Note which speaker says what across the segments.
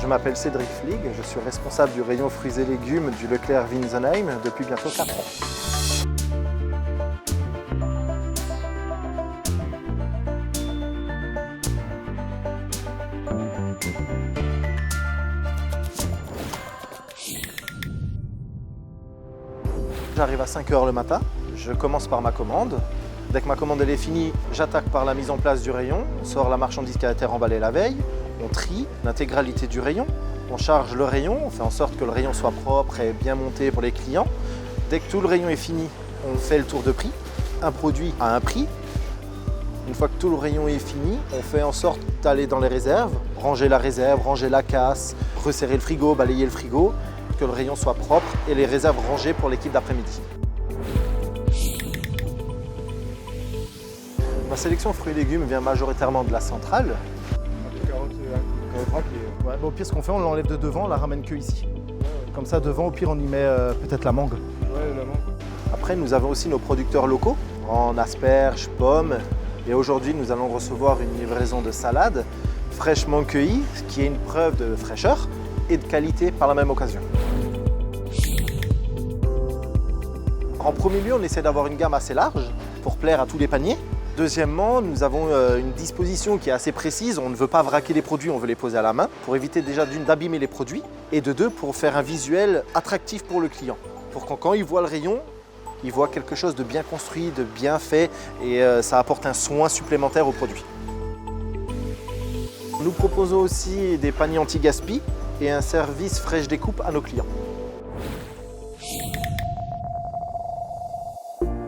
Speaker 1: Je m'appelle Cédric Flig, je suis responsable du rayon fruits et légumes du Leclerc Winsenheim depuis bientôt 4 ans. J'arrive à 5 h le matin, je commence par ma commande. Dès que ma commande elle est finie, j'attaque par la mise en place du rayon, on sort la marchandise qui a été emballée la veille, on trie l'intégralité du rayon, on charge le rayon, on fait en sorte que le rayon soit propre et bien monté pour les clients. Dès que tout le rayon est fini, on fait le tour de prix, un produit à un prix. Une fois que tout le rayon est fini, on fait en sorte d'aller dans les réserves, ranger la réserve, ranger la casse, resserrer le frigo, balayer le frigo, que le rayon soit propre et les réserves rangées pour l'équipe d'après-midi. Ma sélection fruits et légumes vient majoritairement de la centrale. Ouais, au pire, ce qu'on fait, on l'enlève de devant, on la ramène que ici. Comme ça, devant, au pire, on y met peut-être la mangue.
Speaker 2: Ouais, la mangue.
Speaker 1: Après, nous avons aussi nos producteurs locaux en asperges, pommes. Et aujourd'hui, nous allons recevoir une livraison de salade fraîchement cueillie, ce qui est une preuve de fraîcheur et de qualité par la même occasion. En premier lieu, on essaie d'avoir une gamme assez large pour plaire à tous les paniers. Deuxièmement, nous avons une disposition qui est assez précise. On ne veut pas vraquer les produits, on veut les poser à la main pour éviter déjà d'une d'abîmer les produits et de deux pour faire un visuel attractif pour le client. Pour que quand il voit le rayon, il voit quelque chose de bien construit, de bien fait et ça apporte un soin supplémentaire au produit. Nous proposons aussi des paniers anti-gaspi et un service fraîche découpe à nos clients.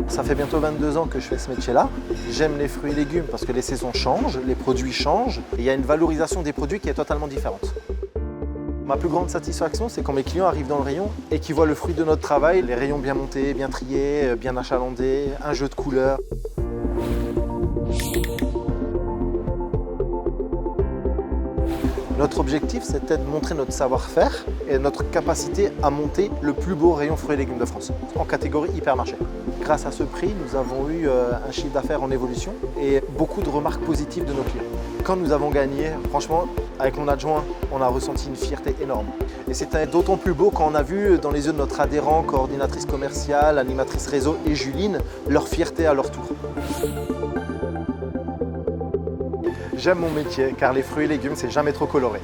Speaker 1: Ça fait bientôt 22 ans que je fais ce métier-là. J'aime les fruits et légumes parce que les saisons changent, les produits changent et il y a une valorisation des produits qui est totalement différente. Ma plus grande satisfaction, c'est quand mes clients arrivent dans le rayon et qu'ils voient le fruit de notre travail, les rayons bien montés, bien triés, bien achalandés, un jeu de couleurs. Notre objectif, c'était de montrer notre savoir-faire et notre capacité à monter le plus beau rayon fruits et légumes de France, en catégorie hypermarché. Grâce à ce prix, nous avons eu un chiffre d'affaires en évolution et beaucoup de remarques positives de nos clients. Quand nous avons gagné, franchement, avec mon adjoint, on a ressenti une fierté énorme. Et c'était d'autant plus beau quand on a vu dans les yeux de notre adhérent, coordinatrice commerciale, animatrice réseau et Juline, leur fierté à leur tour. J'aime mon métier car les fruits et légumes, c'est jamais trop coloré.